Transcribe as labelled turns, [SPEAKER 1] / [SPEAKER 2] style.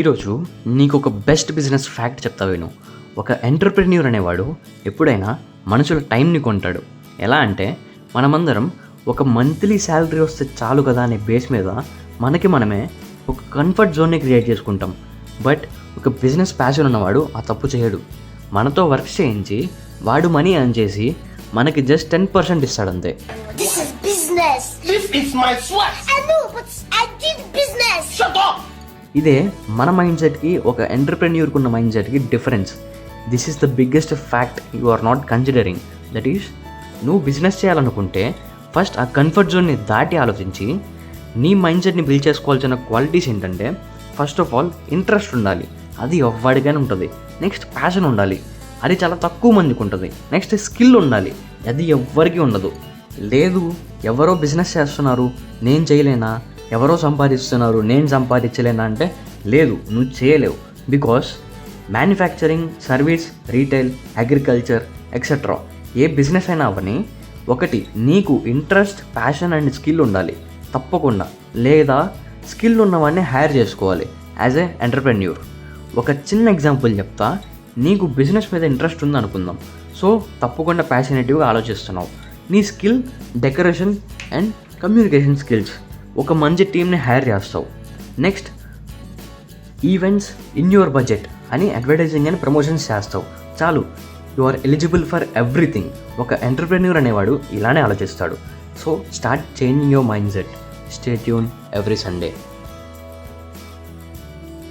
[SPEAKER 1] ఈరోజు నీకు ఒక బెస్ట్ బిజినెస్ ఫ్యాక్ట్ చెప్తా విను. ఒక ఎంటర్‌ప్రెన్యూర్ అనేవాడు ఎప్పుడైనా మనుషుల టైంని కొంటాడు. ఎలా అంటే మనమందరం ఒక మంత్లీ శాలరీ వస్తే చాలు కదా అనే బేస్ మీద మనకి మనమే ఒక కంఫర్ట్ జోన్‌ని క్రియేట్ చేసుకుంటాం. బట్ ఒక బిజినెస్ ప్యాషన్ ఉన్నవాడు ఆ తప్పు చేయడు. మనతో వర్క్ చేయించి వాడు మనీ ఎర్న్ చేసి మనకి just 10% ఇస్తాడంతే.
[SPEAKER 2] This is business.
[SPEAKER 3] This is my sweat.
[SPEAKER 2] I know, but I did business.
[SPEAKER 3] Shut up.
[SPEAKER 1] ఇదే మన మైండ్ సెట్కి ఒక ఎంటర్‌ప్రెన్యూర్‌కి ఉన్న మైండ్ సెట్కి difference. This is the biggest fact you are not considering. That is, నువ్వు business చేయాలనుకుంటే first ఆ comfort జోన్ని దాటి ఆలోచించి నీ మైండ్ సెట్ని బిల్డ్ చేసుకోవాల్సిన క్వాలిటీస్ ఏంటంటే, ఫస్ట్ ఆఫ్ ఆల్ ఇంట్రెస్ట్ ఉండాలి, అది ఎవ్వడికైనా ఉంటుంది. నెక్స్ట్ ప్యాషన్ ఉండాలి, అది చాలా తక్కువ మందికి ఉంటుంది. నెక్స్ట్ స్కిల్ ఉండాలి, అది ఎవ్వరికీ ఉండదు. లేదు ఎవరో బిజినెస్ చేస్తున్నారు నేను చేయలేనా, ఎవరో సంపాదిస్తున్నారు నేను సంపాదించలేనా అంటే లేదు, నువ్వు చేయలేవు. Because manufacturing, service, retail, agriculture etcetera A business అయినా అవని ఒకటి నీకు ఇంట్రెస్ట్, ప్యాషన్ అండ్ స్కిల్ ఉండాలి తప్పకుండా. లేదా స్కిల్ ఉన్నవాడిని హైర్ చేసుకోవాలి యాజ్ ఏ ఎంటర్‌ప్రెన్యూర్. ఒక చిన్న ఎగ్జాంపుల్ చెప్తా. నీకు బిజినెస్ మీద ఇంట్రెస్ట్ ఉంది అనుకుందాం. సో తప్పకుండా ప్యాషనేటివ్గా ఆలోచిస్తున్నావు. నీ skill decoration and communication skills, ఒక మంచి టీమ్ని హైర్ చేస్తావు. Next events in your budget అని అడ్వర్టైజింగ్ అని ప్రమోషన్స్ చేస్తావు. చాలు, you are eligible for everything. ఒక ఎంటర్‌ప్రెన్యూర్ అనేవాడు ఇలానే ఆలోచిస్తాడు. So start changing your mind set. Stay tune every Sunday.